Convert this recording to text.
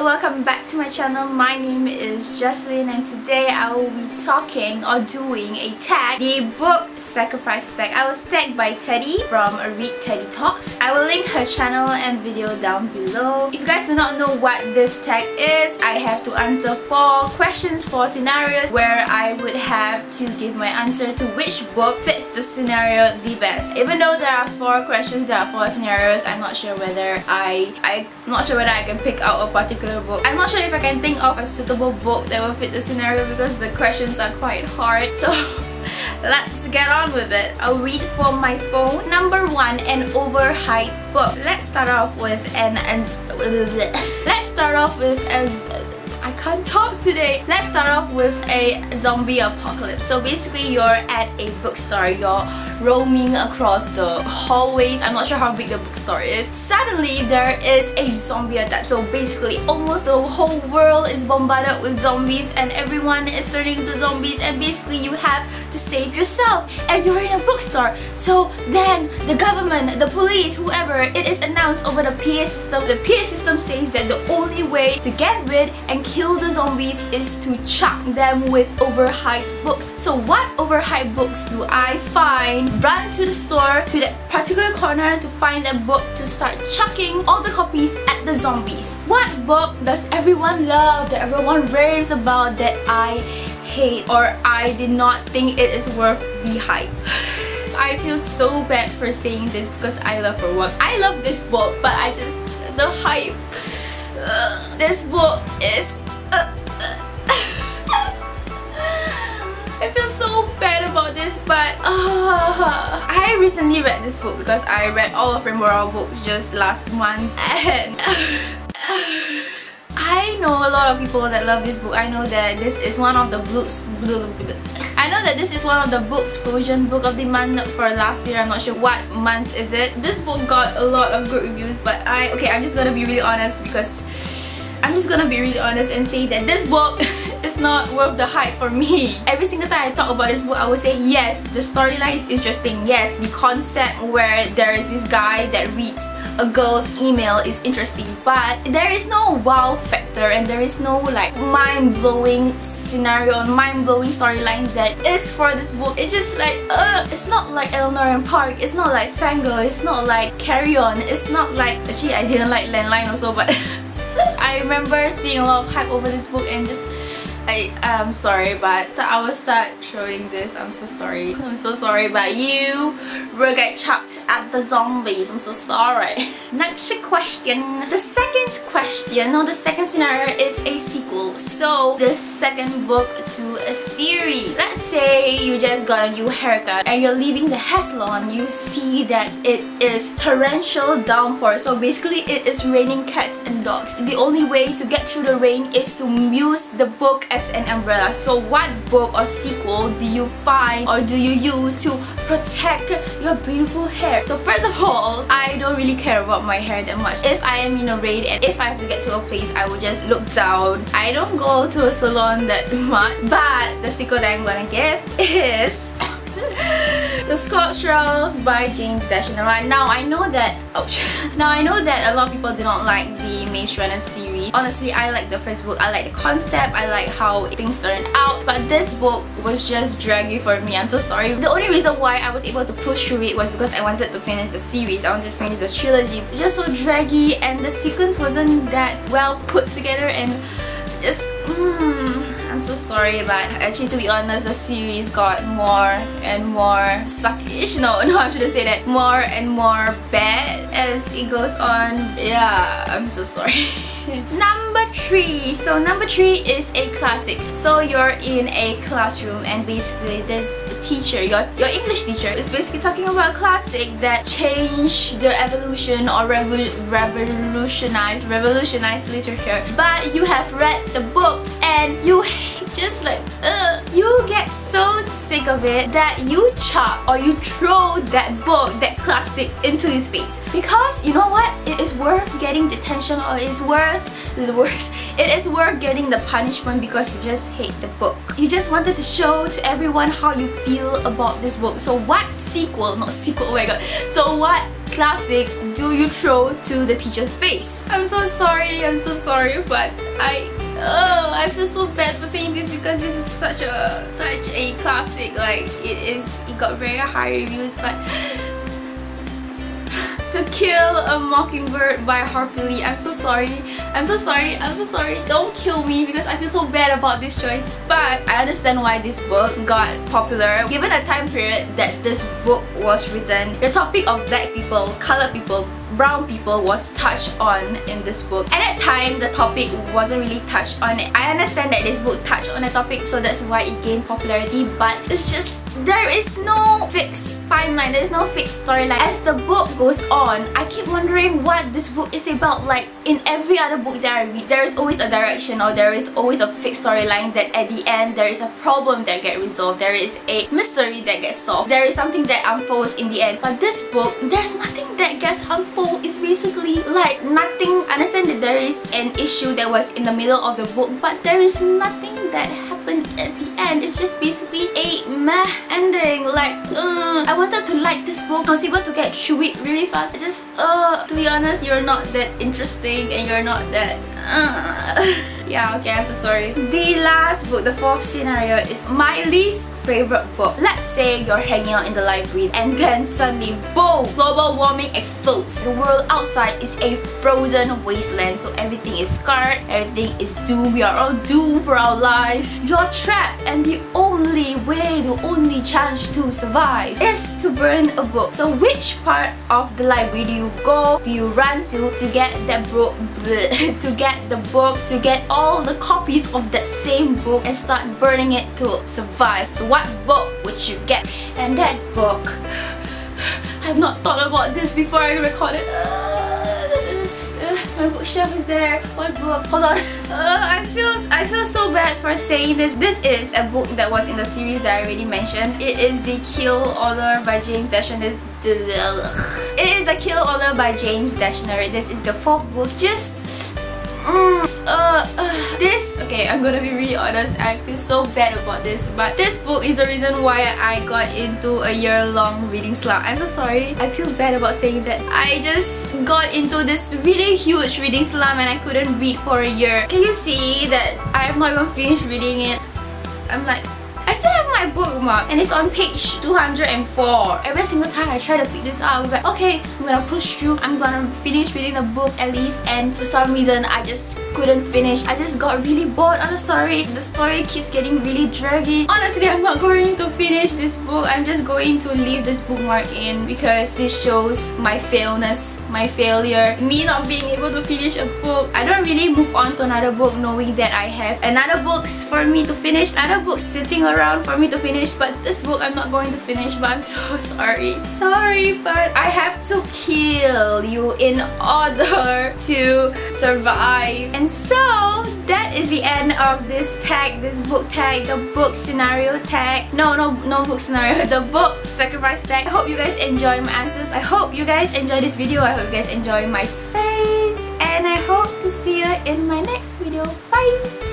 welcome back to my channel. My name is Jocelyn and today I will be talking or doing a tag, the book sacrifice tag. I was tagged by Teddy from Read Teddy Talks. I will link her channel and video down below. If you guys do not know what this tag is, I have to answer 4 questions, 4 scenarios where I would have to give my answer to which book fits the scenario the best. Even though there are 4 questions, there are 4 scenarios, I'm not sure whether I'm not sure whether I can pick out a particular book. I'm not sure if I can think of a suitable book that will fit the scenario because the questions are quite hard. So let's get on with it. I'll read from my phone. Number 1, an overhyped book. Let's start off with I can't talk today. Let's start off with a zombie apocalypse. So basically you're at a bookstore, you're roaming across the hallways. I'm not sure how big the bookstore is. Suddenly there is a zombie attack. So basically almost the whole world is bombarded with zombies and everyone is turning into zombies and basically you have to save yourself and you're in a bookstore. So then the government, the police, whoever, it is announced over the PA system. The PA system says that the only way to get rid and kill the zombies is to chuck them with overhyped books. So what overhyped books do I find? Run to the store, to that particular corner to find a book to start chucking all the copies at the zombies. What book does everyone love, that everyone raves about, that I hate or I did not think it is worth the hype? I feel so bad for saying this because I love her work. I love this book, but the hype. This book is I feel so bad about this, but I recently read this book because I read all of Rainbow Rowell books just last month and I know a lot of people that love this book. I know that this is one of the books provision book of the month for last year. I'm not sure what month is it. This book got a lot of good reviews, but I'm just gonna be really honest and say that this book is not worth the hype for me. Every single time I talk about this book, I would say yes, the storyline is interesting. Yes, the concept where there is this guy that reads a girl's email is interesting, but there is no wow factor and there is no like mind-blowing scenario or mind-blowing storyline that is for this book. It's just like it's not like Eleanor and Park, it's not like Fangirl, it's not like Carry On, it's not like, actually I didn't like Landline also, but I remember seeing a lot of hype over this book and I'm sorry, but I will start showing this. I'm so sorry, but you will get chopped at the zombies. I'm so sorry. Next question. The second scenario is a sequel. So the second book to a series. Let's say you just got a new haircut and you're leaving the hair salon. You see that it is torrential downpour. So basically it is raining cats and dogs. The only way to get through the rain is to use the book as an umbrella. So what book or sequel do you find or do you use to protect your beautiful hair? So first of all, I don't really care about my hair that much. If I am in a rain and if I have to get to a place, I will just look down. I don't go to a salon that much, but the sequel that I'm gonna give is The Scotch Rolls by James Dashinara. Now I know that a lot of people do not like the Maze Runner series. Honestly, I like the first book. I like the concept, I like how things turned out, but this book was just draggy for me. I'm so sorry. The only reason why I was able to push through it was because I wanted to finish the series. I wanted to finish the trilogy. It's just so draggy and the sequence wasn't that well put together and just I'm so sorry, but actually to be honest, the series got more and more suckish. No, I shouldn't say that. More and more bad as it goes on. Yeah, I'm so sorry. Number 3. So number 3 is a classic. So you're in a classroom and basically this teacher, your English teacher, is basically talking about a classic that changed the evolution or revolutionized literature. But you have read the book and you just like you get so sick of it that you chop or you throw that book, that classic, into his face because you know what, it is worth getting detention or it's worth the worst. It is worth getting the punishment because you just hate the book. You just wanted to show to everyone how you feel about this book. So what sequel, not sequel, oh my god. So what classic do you throw to the teacher's face? I'm so sorry, but I feel so bad for saying this because this is such a classic. Like it got very high reviews, but To Kill a Mockingbird by Harper Lee. I'm so sorry. Don't kill me because I feel so bad about this choice. But I understand why this book got popular. Given the time period that this book was written, the topic of black people, colored people, brown people was touched on in this book. At that time, the topic wasn't really touched on. I understand that this book touched on the topic, so that's why it gained popularity, but it's just, there is no fixed timeline, there is no fixed storyline. As the book goes on, I keep wondering what this book is about. Like in every other book that I read, there is always a direction or there is always a fixed storyline that at the end there is a problem that gets resolved, there is a mystery that gets solved, there is something that unfolds in the end. But this book, there's nothing that gets unfolded. It's basically like nothing. I understand that there is an issue that was in the middle of the book, but there is nothing that happened at the end. It's just basically a meh ending. Like I wanted to like this book. I was able to get through it really fast. It's just to be honest, you're not that interesting and you're not that yeah, okay, I'm so sorry. The last book, the fourth scenario, is my least favorite book. Let's say you're hanging out in the library and then suddenly, boom! Global warming explodes. The world outside is a frozen wasteland, so everything is scarred, everything is doomed, we are all doomed for our lives. You're trapped and the only way, the only chance to survive is to burn a book. So which part of the library do you go, do you run to get that book, to get the book, to get all the copies of that same book and start burning it to survive? So what book would you get? And that book, I've not thought about this before I recorded. My bookshelf is there. What book? Hold on. I feel so bad for saying this. This is a book that was in the series that I already mentioned. It is The Kill Order by James Dashner. It is The Kill Order by James Dashner. This is the fourth book. Just this, okay, I'm gonna be really honest, I feel so bad about this, but this book is the reason why I got into a year-long reading slump. I'm so sorry, I feel bad about saying that. I just got into this really huge reading slump and I couldn't read for a year. Can you see that I have not even finished reading it? I'm like, I still have my bookmark and it's on page 204. Every single time I try to pick this up, I'm like, okay, I'm gonna push through, I'm gonna finish reading the book at least, and for some reason I just couldn't finish. I just got really bored of the story. The story keeps getting really draggy. Honestly, I'm not going to finish this book. I'm just going to leave this bookmark in because this shows my failness, my failure, me not being able to finish a book. I don't really move on to another book knowing that I have another books for me to finish, another book sitting around for me to finish, but this book I'm not going to finish. But I'm so sorry, but I have to kill you in order to survive. And so that is the end of this tag, this book tag, the book scenario tag. No book scenario, the book sacrifice tag. I hope you guys enjoy my answers. I hope you guys enjoy this video. I hope you guys enjoy my face, and I hope to see you in my next video. Bye!